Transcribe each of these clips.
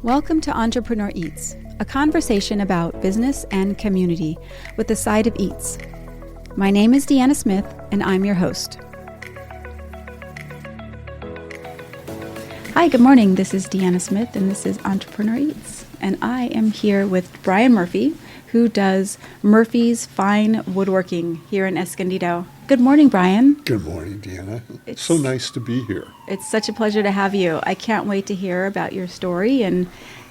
Welcome to Entrepreneur Eats, a conversation about business and community with a side of eats. My name is Deanna Smith, and I'm your host. Hi, good morning. This is Deanna Smith, and this is Entrepreneur Eats. And I am here with Brian Murphy, who does Murphy's Fine Woodworking here in Escondido. Good morning, Brian. Good morning, Deanna. It's so nice to be here. It's such a pleasure to have you. I can't wait to hear about your story, and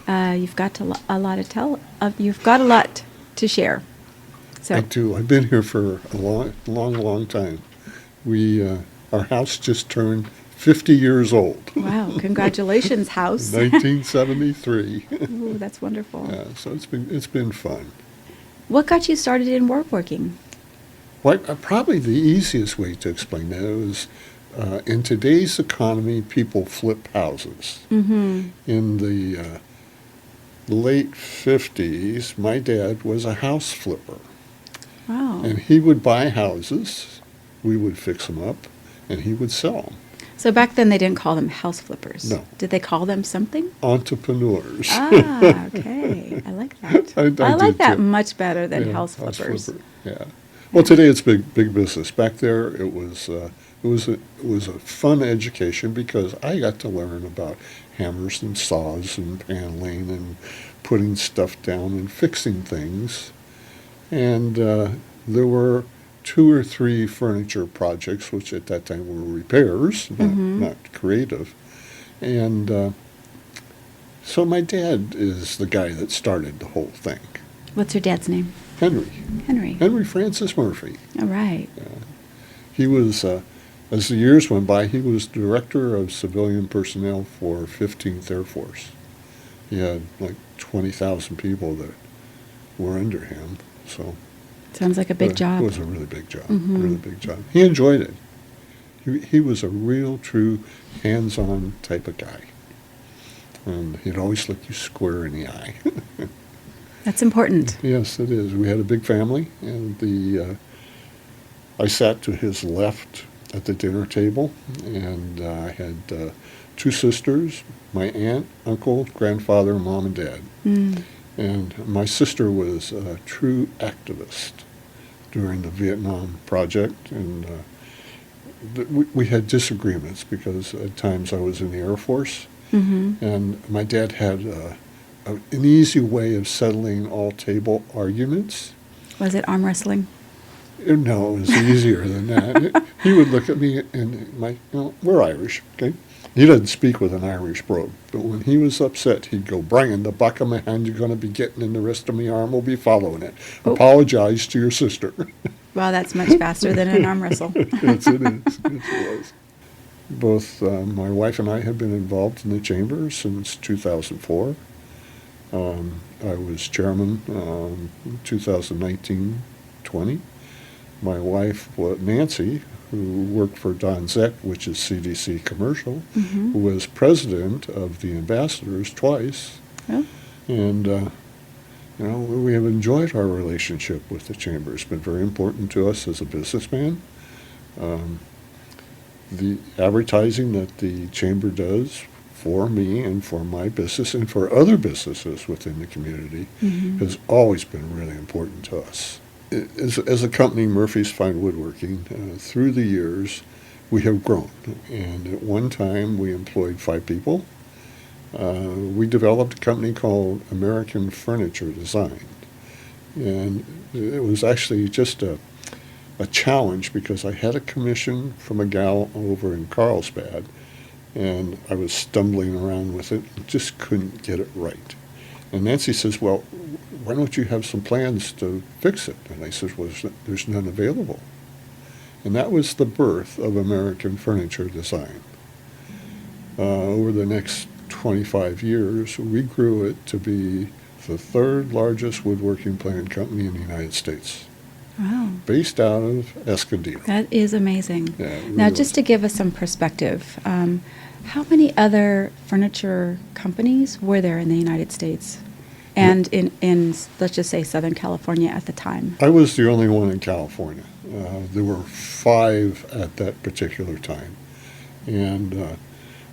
you've got a lot to share. So I do. I've been here for a long time. Our house just turned 50 years old. Wow! Congratulations, house. 1973. Ooh, that's wonderful. Yeah, so it's been fun. What got you started in woodworking? Well, probably the easiest way to explain that is in today's economy, people flip houses. Mm-hmm. In the late 50s, my dad was a house flipper. Wow. And he would buy houses, we would fix them up, and he would sell them. So back then they didn't call them house flippers. No. Did they call them something? Entrepreneurs. Ah, okay. I like that. I like that too. much better than Yeah, house flippers. flipper, yeah. Well, today it's big business. Back there, it was a fun education because I got to learn about hammers and saws and paneling and putting stuff down and fixing things. And there were 2 or 3 furniture projects, which at that time were repairs, not creative. And so my dad is the guy that started the whole thing. What's your dad's name? Henry. Henry. Francis Murphy. All right. He was, as the years went by, he was director of civilian personnel for 15th Air Force. He had like 20,000 people that were under him. So Sounds like a big job. It was a really big job. Mm-hmm. Really big job. He enjoyed it. He was a real, true, hands-on type of guy. And he'd always look you square in the eye. That's important. Yes, it is. We had a big family, and I sat to his left at the dinner table, and I had 2 sisters, my aunt, uncle, grandfather, mom, and dad. Mm. And my sister was a true activist during the Vietnam project, and we had disagreements because at times I was in the Air Force, and my dad had an easy way of settling all table arguments. Was it arm wrestling? No, it was easier than that. He would look at me and we're Irish, okay? He doesn't speak with an Irish brogue, but when he was upset, he'd go, "Brian, the back of my hand you're going to be getting, and the rest of my arm will be following it. Oh. Apologize to your sister." Wow, that's much faster than an arm wrestle. Yes, it is. It was. Both my wife and I have been involved in the chamber since 2004. I was chairman 2019-20. My wife, Nancy, who worked for Don Zeck, which is CDC Commercial, who was president of the ambassadors twice. Oh. And, we have enjoyed our relationship with the chamber. It's been very important to us as a businessman. The advertising that the chamber does for me and for my business and for other businesses within the community has always been really important to us. As a company, Murphy's Fine Woodworking, through the years, we have grown. And at one time, we employed 5 people. We developed a company called American Furniture Design. And it was actually just a challenge because I had a commission from a gal over in Carlsbad, and I was stumbling around with it and just couldn't get it right. And Nancy says, "Well, why don't you have some plans to fix it?" And I said, "Well, there's none available." And that was the birth of American Furniture Design. Over the next 25 years, we grew it to be the 3rd largest woodworking plant company in the United States. Wow. Based out of Escondido. That is amazing. Yeah, it Now, really just was. to give us some perspective, how many other furniture companies were there in the United States and in let's just say, Southern California at the time? I was the only one in California. There were 5 at that particular time. And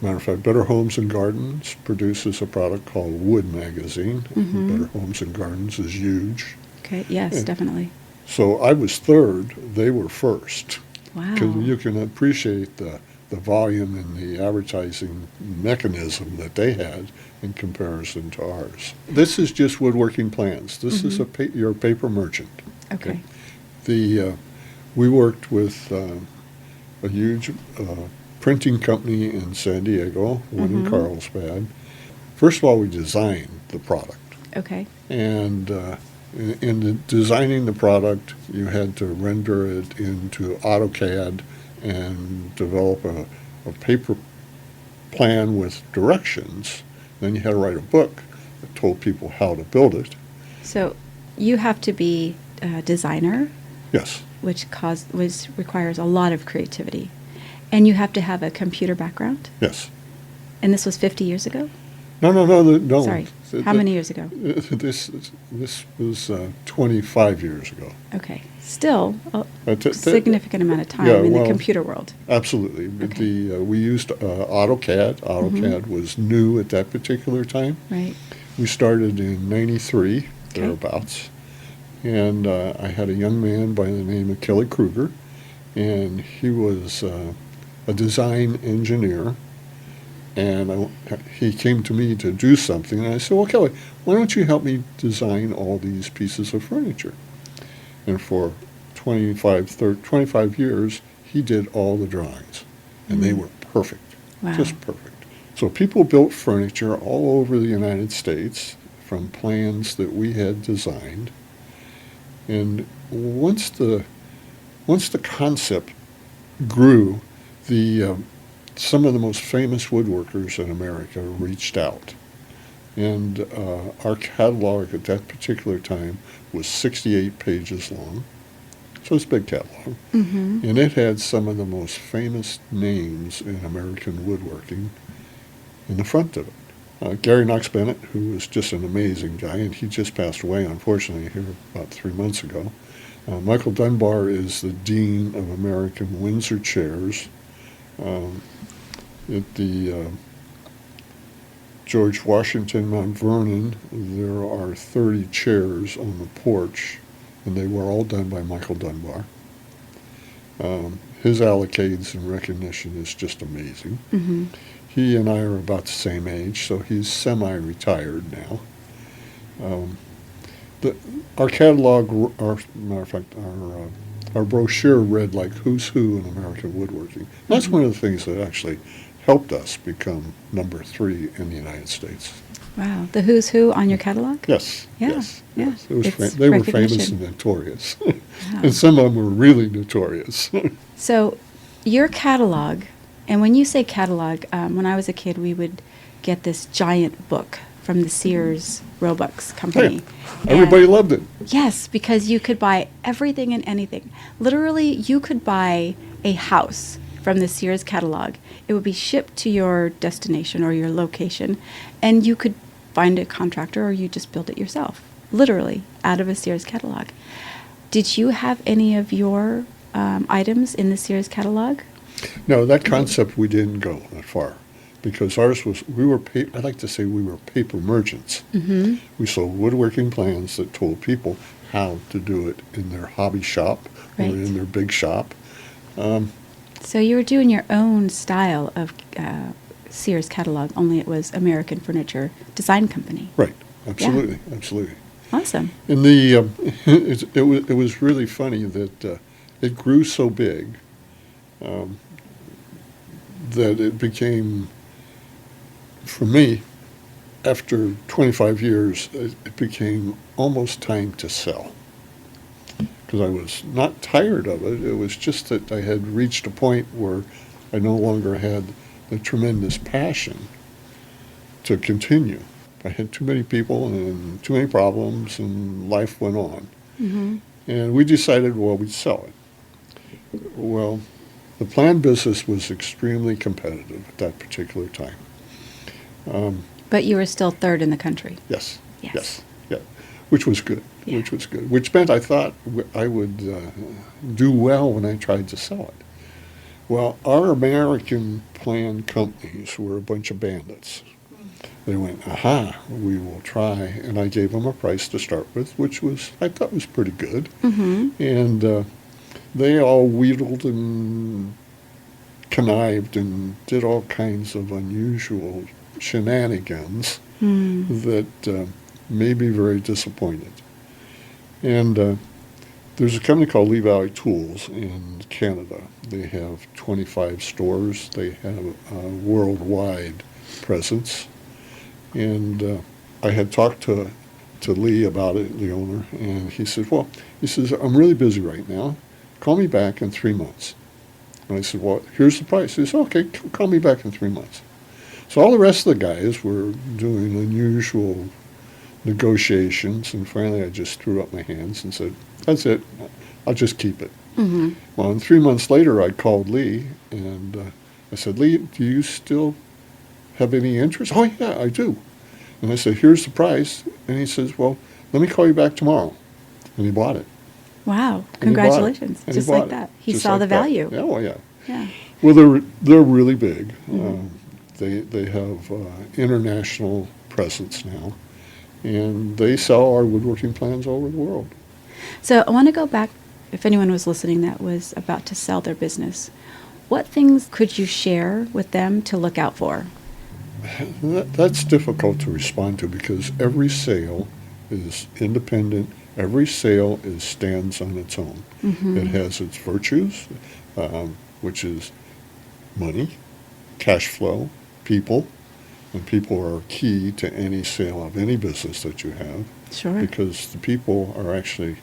Matter of fact, Better Homes and Gardens produces a product called Wood Magazine. Better Homes and Gardens is huge. Okay, yes, And definitely. so I was third, they were first. Wow. Because you can appreciate the volume and the advertising mechanism that they had in comparison to ours. This is just woodworking plans. This is you're a paper merchant. Okay. We worked with a huge printing company in San Diego, one in Carlsbad. First of all, we designed the product. Okay. And in designing the product, you had to render it into AutoCAD and develop a paper plan with directions. Then you had to write a book that told people how to build it. So you have to be a designer, Yes. which requires a lot of creativity. And you have to have a computer background? Yes. And this was 50 years ago? No. Sorry. How many years ago? This was 25 years ago. Okay. Still a t- significant amount of time yeah, in well, the computer world. Absolutely. Okay. We used AutoCAD. AutoCAD was new at that particular time. Right. We started in 93, thereabouts. And I had a young man by the name of Kelly Kruger, and he was a design engineer. And he came to me to do something, and I said, well, Kelly, why don't you help me design all these pieces of furniture? And for 25 years, he did all the drawings, and they were perfect, Wow. just perfect. So people built furniture all over the United States from plans that we had designed. And once the concept grew, some of the most famous woodworkers in America reached out. And our catalog at that particular time was 68 pages long. So it's a big catalog. And it had some of the most famous names in American woodworking in the front of it. Gary Knox Bennett, who was just an amazing guy, and he just passed away, unfortunately, here about 3 months ago. Michael Dunbar is the Dean of American Windsor Chairs. At the George Washington Mount Vernon, there are 30 chairs on the porch, and they were all done by Michael Dunbar. His accolades and recognition is just amazing. He and I are about the same age, so he's semi-retired now. Our catalog, matter of fact, our brochure read like who's who in American woodworking. That's one of the things that actually helped us become number 3 in the United States. Wow. The who's who on your catalog? Yes. Yeah, Yes. yeah. Yes. They were It's famous recognition. and notorious. Wow. And some of them were really notorious. So your catalog, and when you say catalog, when I was a kid, we would get this giant book from the Sears Roebuck's company. Hey, everybody loved it. Yes, because you could buy everything and anything. Literally, you could buy a house from the Sears catalog. It would be shipped to your destination or your location, and you could find a contractor or you just build it yourself, literally, out of a Sears catalog. Did you have any of your items in the Sears catalog? No, that concept, we didn't go that far. Because ours was, I like to say we were paper merchants. We sold woodworking plans that told people how to do it in their hobby shop or Right. in their big shop. So you were doing your own style of Sears catalog, only it was American Furniture Design Company. Right, absolutely, absolutely. Awesome. And it was really funny that it grew so big that it became, for me, after 25 years, it became almost time to sell. Because I was not tired of it. It was just that I had reached a point where I no longer had the tremendous passion to continue. I had too many people and too many problems, and life went on. And we decided, well, we'd sell it. Well, the plan business was extremely competitive at that particular time. But you were still third in the country. Yes. Yes. Yes. Yeah. Which was good. Yeah. Which was good. Which meant I thought I would do well when I tried to sell it. Well, our American plan companies were a bunch of bandits. They went, aha, we will try. And I gave them a price to start with, which was, I thought was pretty good. Mm-hmm. And they all wheedled and connived and did all kinds of unusual shenanigans that made me very disappointed. And there's a company called Lee Valley Tools in Canada. They have 25 stores. They have a worldwide presence. And I had talked to Lee about it, the owner, and he said, I'm really busy right now. Call me back in 3 months. And I said, well, here's the price. He said, okay, call me back in 3 months. So all the rest of the guys were doing unusual negotiations, and finally I just threw up my hands and said, that's it, I'll just keep it. Mm-hmm. Well, and 3 months later I called Lee, and I said, Lee, do you still have any interest? Oh, yeah, I do. And I said, here's the price. And he says, well, let me call you back tomorrow. And he bought it. Wow. And he bought it. Congratulations. And Just he bought like it. that. He Just saw like the that. value. Yeah, well, yeah. Yeah. Well, they're really big. Mm-hmm. They have international presence now, and they sell our woodworking plans all over the world. So I want to go back, if anyone was listening that was about to sell their business, what things could you share with them to look out for? That's difficult to respond to because every sale is independent. Every sale stands on its own. Mm-hmm. It has its virtues, which is money, cash flow, people, and people are key to any sale of any business that you have. Sure. Because the people are actually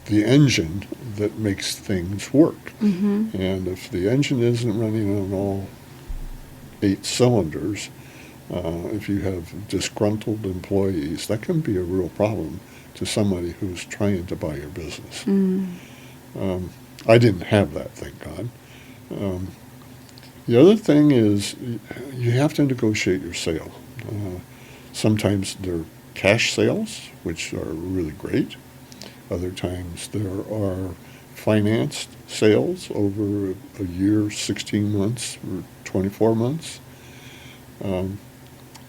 the engine that makes things work. Mm-hmm. And if the engine isn't running on all 8 cylinders, if you have disgruntled employees, that can be a real problem to somebody who's trying to buy your business. I didn't have that, thank God. The other thing is you have to negotiate your sale. Sometimes they're cash sales, which are really great. Other times there are financed sales over a year, 16 months, or 24 months.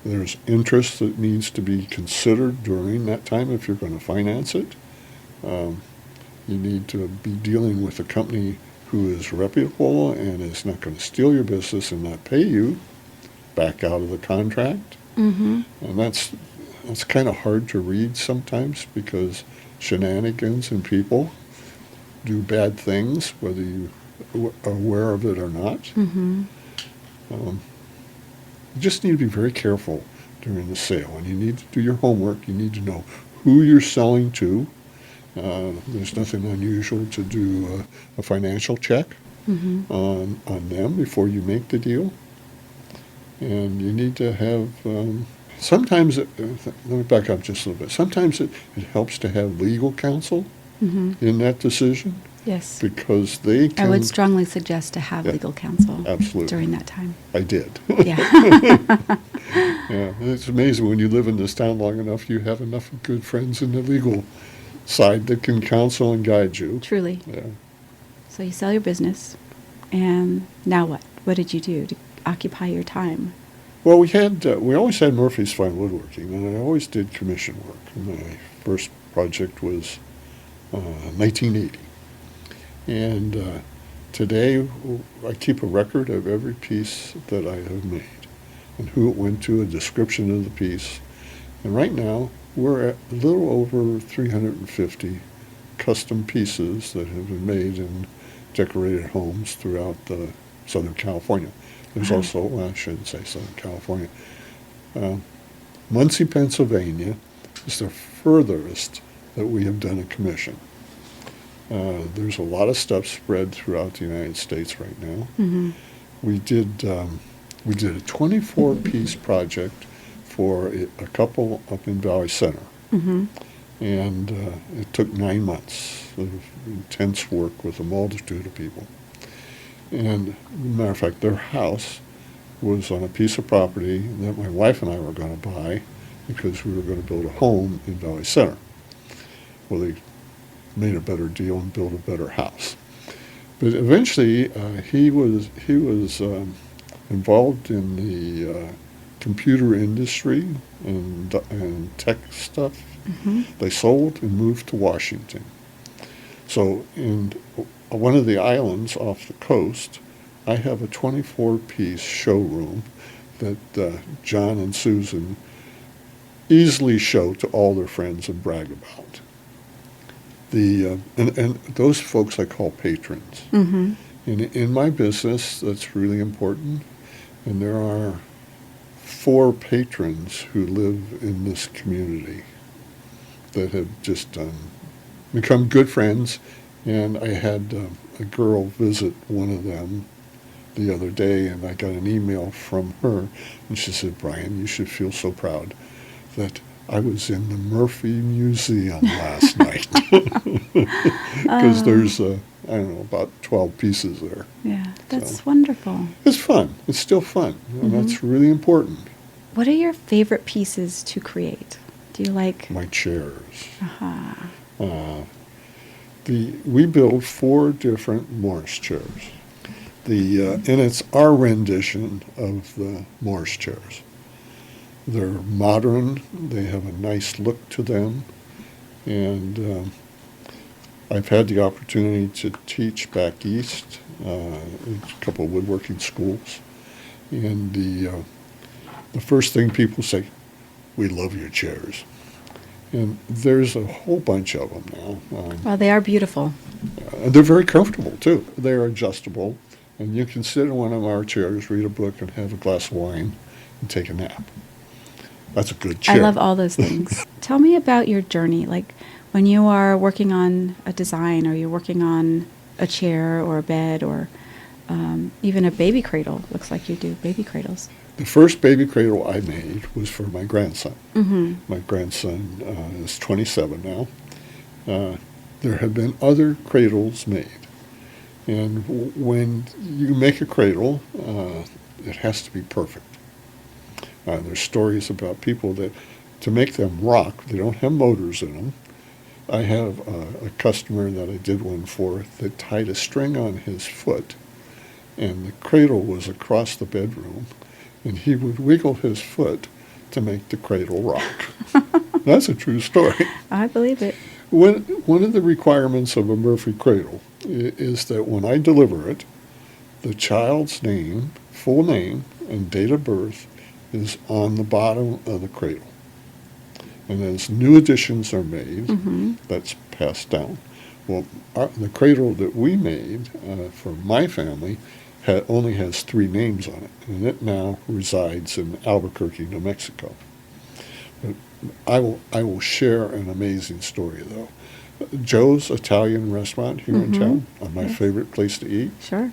There's interest that needs to be considered during that time if you're going to finance it. You need to be dealing with a company who is reputable and is not going to steal your business and not pay you back out of the contract. Mm-hmm. And that's kind of hard to read sometimes because shenanigans and people do bad things, whether you are aware of it or not. Mm-hmm. You just need to be very careful during the sale, and you need to do your homework. You need to know who you're selling to. There's nothing unusual to do a financial check on them before you make the deal. And you need to have, sometimes, let me back up just a little bit. Sometimes it helps to have legal counsel in that decision. Yes. Because they can. I would strongly suggest to have legal counsel Absolutely. during that time. I did. Yeah. Yeah, it's amazing when you live in this town long enough, you have enough good friends in the legal side that can counsel and guide you. Truly. Yeah. So you sell your business, and now what? What did you do to occupy your time? Well, we always had Murphy's Fine Woodworking, and I always did commission work. My first project was 1980. And today, I keep a record of every piece that I have made and who it went to, a description of the piece. And right now, we're at a little over 350 custom pieces that have been made in decorated homes throughout Southern California. There's also, well, I shouldn't say Southern California. Muncy, Pennsylvania is the furthest that we have done a commission. There's a lot of stuff spread throughout the United States right now. Mm-hmm. We did a 24-piece project for a couple up in Valley Center. Mm-hmm. And it took 9 months of intense work with a multitude of people. And as a matter of fact, their house was on a piece of property that my wife and I were going to buy because we were going to build a home in Valley Center. Well, they made a better deal and built a better house. But eventually, he was involved in the computer industry and tech stuff. Mm-hmm. They sold and moved to Washington. So in one of the islands off the coast, I have a 24-piece showroom that John and Susan easily show to all their friends and brag about. And those folks I call patrons. Mm-hmm. In my business, that's really important. And there are 4 patrons who live in this community that have just become good friends. And I had a girl visit one of them the other day, and I got an email from her, and she said, "Brian, you should feel so proud that I was in the Murphy Museum last night." Because there's, I don't know, about 12 pieces there. Yeah, that's So, wonderful. it's fun. It's still fun. And that's really important. What are your favorite pieces to create? Do you like? My chairs. Uh-huh. We build 4 different Morris chairs. And it's our rendition of the Morris chairs. They're modern. They have a nice look to them. And I've had the opportunity to teach back east in a couple of woodworking schools. And the first thing people say, "We love your chairs." And there's a whole bunch of them now. Well, they are beautiful. And they're very comfortable, too. They're adjustable. And you can sit in one of our chairs, read a book, and have a glass of wine and take a nap. That's a good chair. I love all those things. Tell me about your journey, like when you are working on a design or you're working on a chair or a bed or even a baby cradle. Looks like you do baby cradles. The first baby cradle I made was for my grandson. Mm-hmm. My grandson is 27 now. There have been other cradles made. And when you make a cradle, it has to be perfect. There's stories about people that, to make them rock, they don't have motors in them. I have a customer that I did one for that tied a string on his foot, and the cradle was across the bedroom, and he would wiggle his foot to make the cradle rock. That's a true story. I believe it. One of the requirements of a Murphy cradle is that when I deliver it, the child's name, full name, and date of birth is on the bottom of the cradle. And as new additions are made, that's passed down. Well, the cradle that we made for my family only has 3 names on it, and it now resides in Albuquerque, New Mexico. But I will share an amazing story, though. Joe's Italian restaurant here in town, my favorite place to eat. Sure.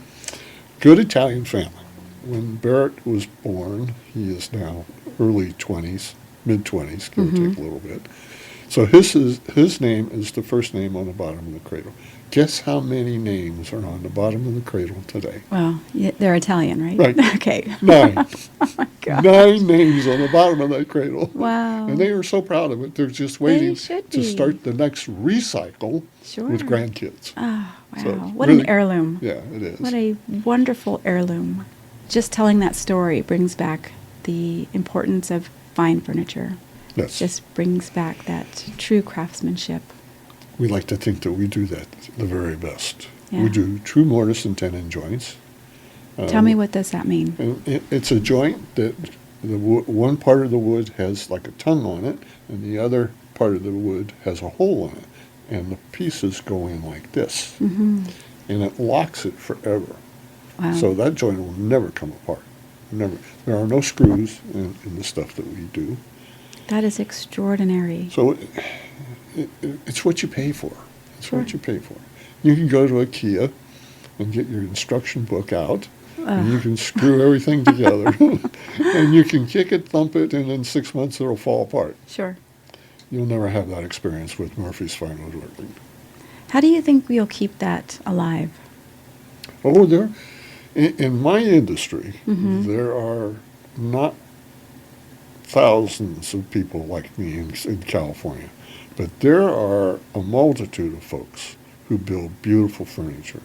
Good Italian family. When Barrett was born, he is now early 20s, mid-20s, give or take a little bit. So his name is the first name on the bottom of the cradle. Guess how many names are on the bottom of the cradle today? Well, they're Italian, right? Right. Okay. 9. Oh my God. 9 names on the bottom of that cradle. Wow. And they are so proud of it. They're just waiting should to be. start the next recycle Sure. with grandkids. Oh, wow. So, What really- an heirloom. Yeah, it is. What a wonderful heirloom. Just telling that story brings back the importance of fine furniture. Yes. Just brings back that true craftsmanship. We like to think that we do that the very best. Yeah. We do true mortise and tenon joints. Tell me, what does that mean? And it's a joint that one part of the wood has like a tongue on it, and the other part of the wood has a hole in it. And the pieces go in like this. Mm-hmm. And it locks it forever. Wow. So that joint will never come apart. Never. There are no screws in the stuff that we do. That is extraordinary. So it's what you pay for. It's Sure. what you pay for. You can go to IKEA and get your instruction book out, and you can screw everything together, and you can kick it, thump it, and in 6 months it'll fall apart. Sure. You'll never have that experience with Murphy's Fine Woodworking. How do you think we'll keep that alive? Oh, in my industry, there are not thousands of people like me in California, but there are a multitude of folks who build beautiful furniture.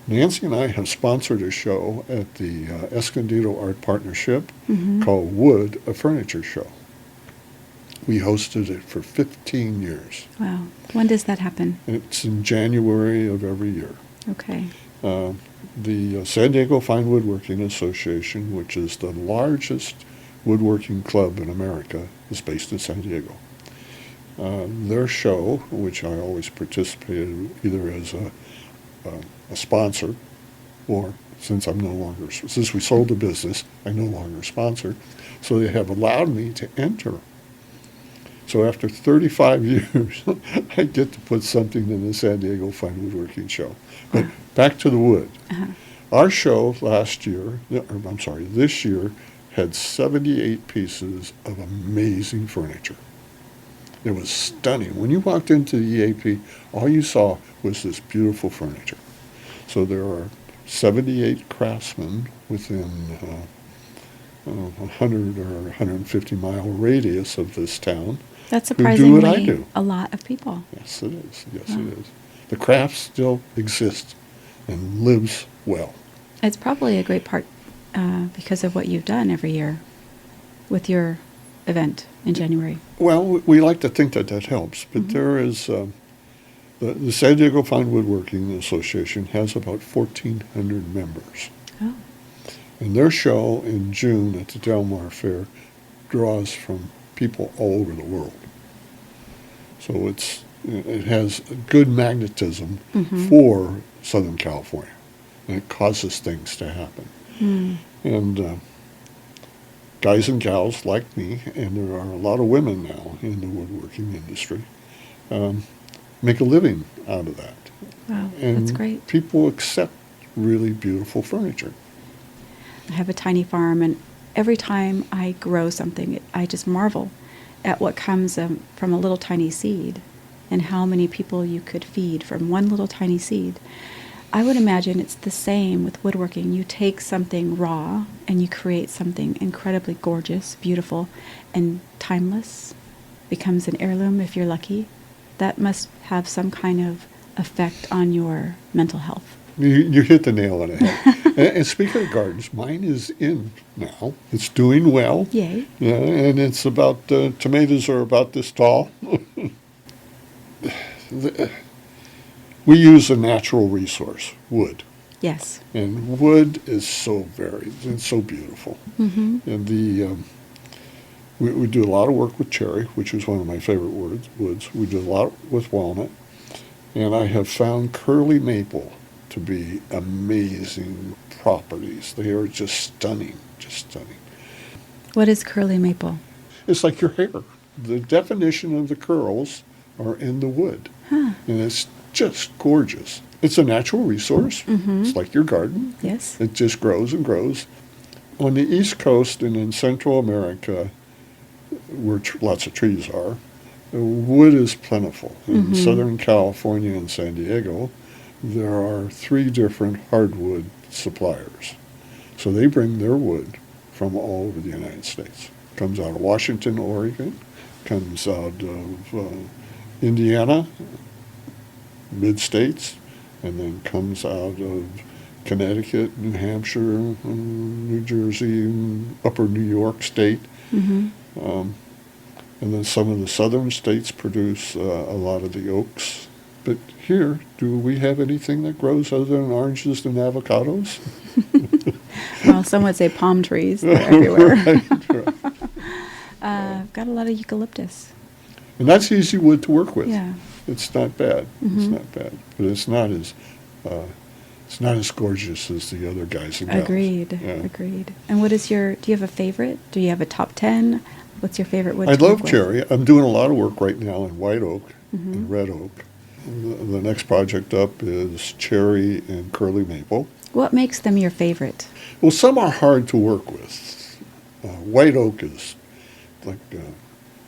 Nancy and I have sponsored a show at the Escondido Art Partnership Mm-hmm. called Wood, a Furniture Show. We hosted it for 15 years. Wow. When does that happen? It's in January of every year. Okay. The San Diego Fine Woodworking Association, which is the largest woodworking club in America, is based in San Diego. Their show, which I always participated either as a sponsor, or since we sold the business, I no longer sponsor, so they have allowed me to enter. So after 35 years, I get to put something in the San Diego Fine Woodworking Show. But back to the wood. Uh-huh. Our show this year had 78 pieces of amazing furniture. It was stunning. When you walked into the EAP, all you saw was this beautiful furniture. So there are 78 craftsmen within 100 or 150 mile radius of this town. That's who do surprisingly what I do. a lot of people. Yes, it is. Yes, Wow. it is. The craft still exists and lives well. It's probably a great part because of what you've done every year with your event in January. Well, we like to think that helps, but Mhm. there is the San Diego Fine Woodworking Association has about 1,400 members. Oh, And their show in June at the Del Mar Fair draws from people all over the world. So it has good magnetism Mhm. for Southern California, and it causes things to happen. Hmm. And guys and gals like me, and there are a lot of women now in the woodworking industry, make a living out of that. Wow, And that's great. people accept really beautiful furniture. I have a tiny farm, and every time I grow something, I just marvel at what comes from a little tiny seed and how many people you could feed from one little tiny seed. I would imagine it's the same with woodworking. You take something raw and you create something incredibly gorgeous, beautiful, and timeless. Becomes an heirloom if you're lucky. That must have some kind of effect on your mental health. You hit the nail on the head. And speaking of gardens, mine is in now. It's doing well. Yay. Yeah, and it's about, tomatoes are about this tall. We use a natural resource, wood. Yes. And wood is so varied and so beautiful. Mm-hmm. And we do a lot of work with cherry, which is one of my favorite woods. We do a lot with walnut. And I have found curly maple to be amazing properties. They are just stunning, just stunning. What is curly maple? It's like your hair. The definition of the curls are in the wood. Huh. And it's just gorgeous. It's a natural resource. Mhm. It's like your garden. Yes. It just grows and grows. On the East Coast and in Central America, where lots of trees are, wood is plentiful. In Mhm. Southern California and San Diego, there are 3 different hardwood suppliers. So they bring their wood from all over the United States. Comes out of Washington, Oregon, comes out of Indiana, mid-states, and then comes out of Connecticut, New Hampshire, New Jersey, upper New York state. Mm-hmm. And then some of the southern states produce a lot of the oaks. But here, do we have anything that grows other than oranges and avocados? Well, some would say palm trees. They're everywhere. Right. I've got a lot of eucalyptus. And that's easy wood to work with. Yeah. It's not bad. It's Mhm. not bad. But it's not as gorgeous as the other guys and gals. Agreed. Yeah. Agreed. And do you have a favorite? Do you have a top 10? What's your favorite wood I to work love with? cherry. I'm doing a lot of work right now in white oak Mhm. and red oak. The next project up is cherry and curly maple. What makes them your favorite? Well, some are hard to work with. White oak is like,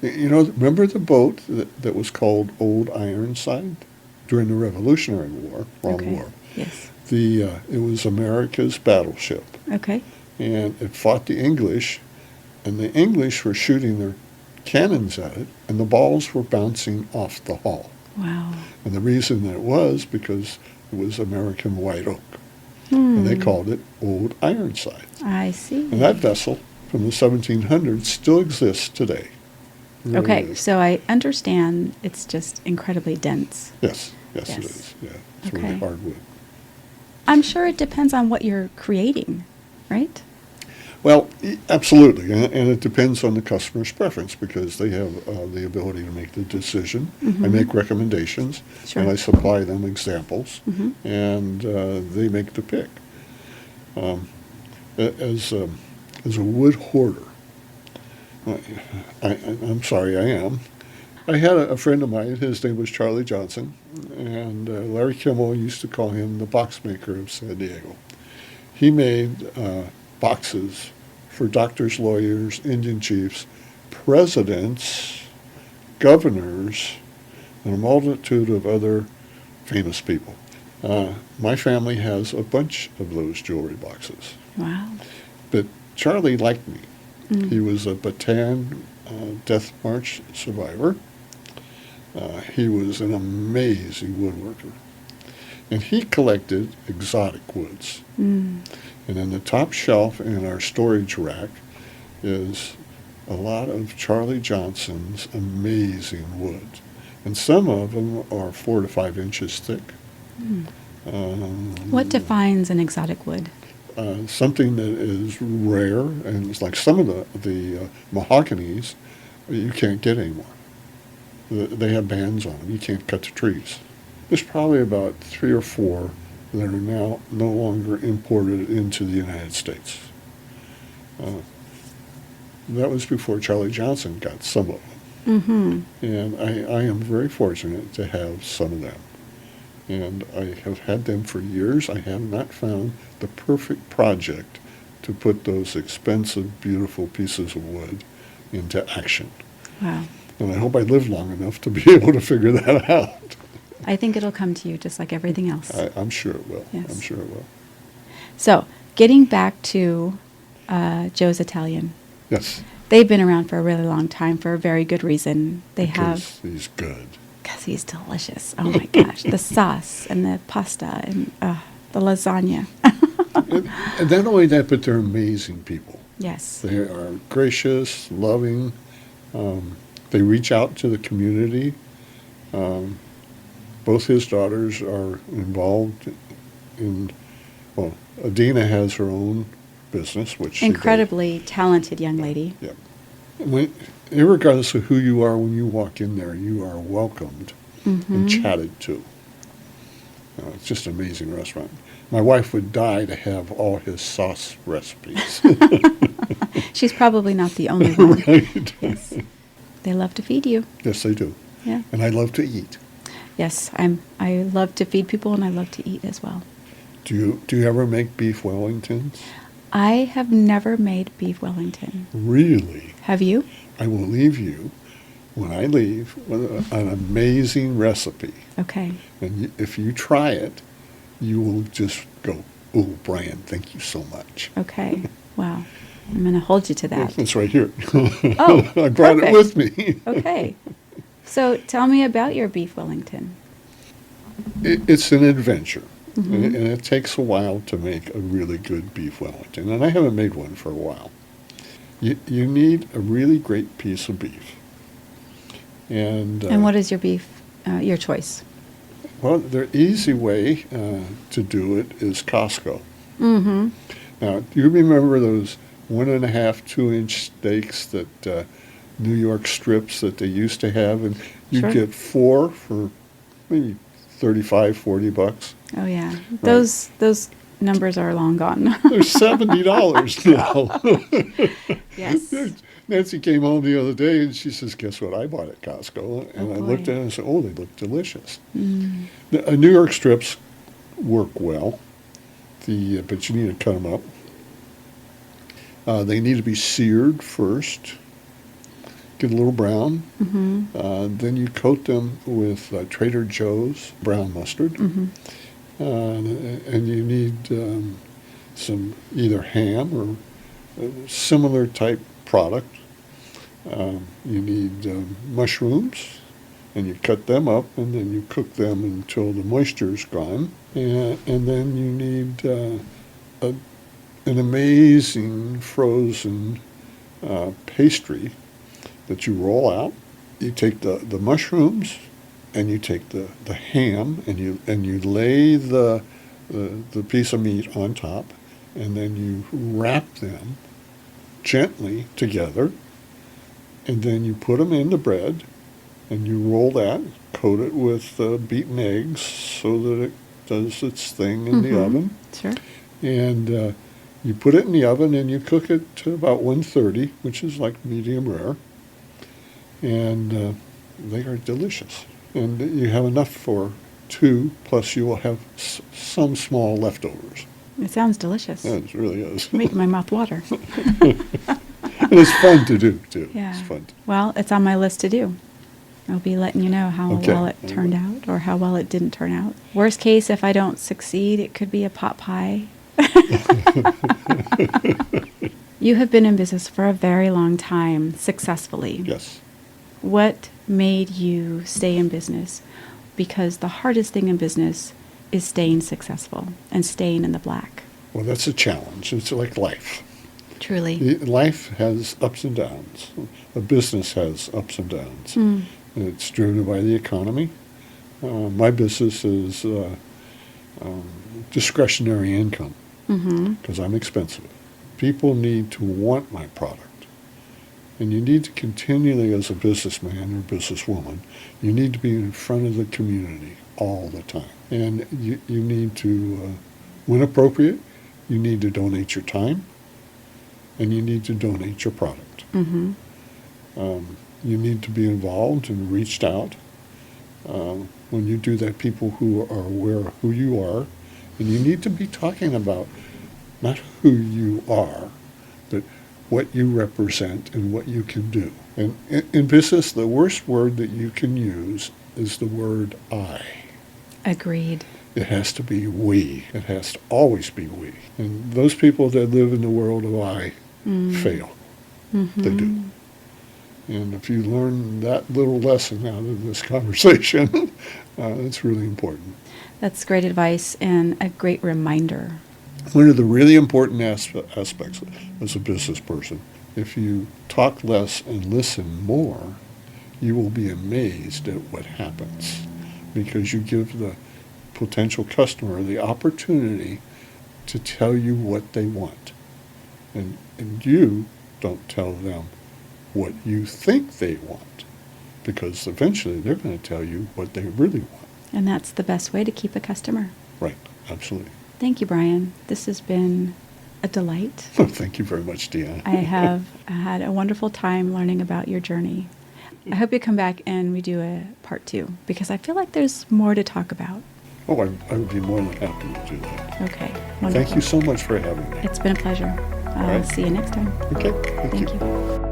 remember the boat that was called Old Ironside during the Revolutionary War, Okay. War? Yes. It was America's battleship, Okay. and it fought the English, and the English were shooting their cannons at it, and the balls were bouncing off the hull. Wow. And the reason that was because it was American white oak. And they called it Old Ironsides. I see. And that vessel from the 1700s still exists today. It really Okay, is. so I understand it's just incredibly dense. Yes, it Yes. is. Yeah, it's really Okay. hardwood. I'm sure it depends on what you're creating, right? Well, absolutely, and it depends on the customer's preference because they have the ability to make the decision. I Mhm. make recommendations, Sure. and I supply them examples, Mhm. and they make the pick. As a wood hoarder, I'm sorry, I am. I had a friend of mine, his name was Charlie Johnson, and Larry Kimmel used to call him the box maker of San Diego. He made boxes for doctors, lawyers, Indian chiefs, presidents, governors, and a multitude of other famous people. My family has a bunch of those jewelry boxes. Wow. But Charlie liked me. Mm. He was a Bataan Death March survivor. He was an amazing woodworker. And he collected exotic woods. Mm. And in the top shelf in our storage rack is a lot of Charlie Johnson's amazing wood. And some of them are 4 to 5 inches thick. Mm. Um, What defines an exotic wood? Something that is rare, and it's like some of the mahoganies you can't get anymore. They have bans on them. You can't cut the trees. There's probably about 3 or 4 that are now no longer imported into the United States. That was before Charlie Johnson got some of them. Mm-hmm. And I am very fortunate to have some of them. And I have had them for years. I have not found the perfect project to put those expensive, beautiful pieces of wood into action. Wow. And I hope I live long enough to be able to figure that out. I think it'll come to you just like everything else. I'm sure it will. Yes. I'm sure it will. So, getting back to Joe's Italian. Yes. They've been around for a really long time for a very good reason. They Because have, he's good. because he's delicious. Oh my gosh. The sauce and the pasta and the lasagna. And not only that, but they're amazing people. Yes. They are gracious, loving. They reach out to the community. Both his daughters are involved in, well, Adina has her own business, which she does. Incredibly talented young lady. Yeah. Regardless of who you are, when you walk in there, you are welcomed Mm-hmm. and chatted to. It's just an amazing restaurant. My wife would die to have all his sauce recipes. She's probably not the only one. Right? Yes. They love to feed you. Yes, they do. Yeah. And I love to eat. Yes, I love to feed people and I love to eat as well. Do you ever make beef Wellingtons? I have never made beef Wellington. Really? Have you? I will leave you, when I leave, with an amazing recipe. Okay. And if you try it, you will just go, "Oh, Brian, thank you so much." Okay. Wow. I'm going to hold you to that. It's right here. Oh, I brought perfect. it with me. Okay. So tell me about your beef Wellington. It's an adventure, Mhm. and it takes a while to make a really good beef Wellington, and I haven't made one for a while. You need a really great piece of beef. And And what is your beef, your choice? well, the easy way to do it is Costco. Mm-hmm. Now, do you remember those 1.5, 2-inch steaks that New York strips that they used to have? And you'd Sure. get 4 for maybe $35, $40. Oh, yeah. Those numbers are long gone. They're $70 now. Yes. Nancy came home the other day and she says, "Guess what I bought at Costco?" And Oh, I looked boy. at it and said, "Oh, they look delicious." Mm. The New York strips work well, but you need to cut them up. They need to be seared first, get a little brown. Mm-hmm. Then you coat them with Trader Joe's brown mustard. Mm-hmm. And you need some either ham or similar type product. You need mushrooms, and you cut them up, and then you cook them until the moisture's gone, and then you need an amazing frozen pastry that you roll out. You take the mushrooms, and you take the ham, and you lay the piece of meat on top, and then you wrap them gently together, and then you put them in the bread, and you roll that, coat it with beaten eggs so that it does its thing in the oven. Sure. And you put it in the oven, and you cook it to about 130, which is like medium rare. And they are delicious. And you have enough for 2, plus you will have some small leftovers. It sounds delicious. Yeah, it really is. Making my mouth water. And it's fun to do, too. Yeah. It's fun. Well, it's on my list to do. I'll be letting you know how Okay. well it turned out or how well it didn't turn out. Worst case, if I don't succeed, it could be a pot pie. You have been in business for a very long time, successfully. Yes. What made you stay in business? Because the hardest thing in business is staying successful and staying in the black. Well, that's a challenge. It's like life. Truly. Life has ups and downs. A business has ups and downs. Mm. It's driven by the economy. My business is discretionary income because I'm expensive. People need to want my product. And you need to continually, as a businessman or businesswoman, you need to be in front of the community all the time. And you need to, when appropriate, you need to donate your time, and you need to donate your product. Mm-hmm. You need to be involved and reached out. When you do that, people who are aware of who you are, and you need to be talking about not who you are, but what you represent and what you can do. And in business, the worst word that you can use is the word I. Agreed. It has to be we. It has to always be we. And those people that live in the world of I fail. Mm-hmm. They do. And if you learn that little lesson out of this conversation, it's really important. That's great advice and a great reminder. One of the really important aspects as a business person, if you talk less and listen more, you will be amazed at what happens, because you give the potential customer the opportunity to tell you what they want. And you don't tell them what you think they want, because eventually they're going to tell you what they really want. And that's the best way to keep a customer. Right, absolutely. Thank you, Brian. This has been a delight. Thank you very much, Deanna. I have had a wonderful time learning about your journey. I hope you come back and we do a part 2, because I feel like there's more to talk about. Oh, I would be more than happy to do that. Okay, wonderful. Thank you so much for having me. It's been a pleasure. I'll right. see you next time. Okay, Thank you.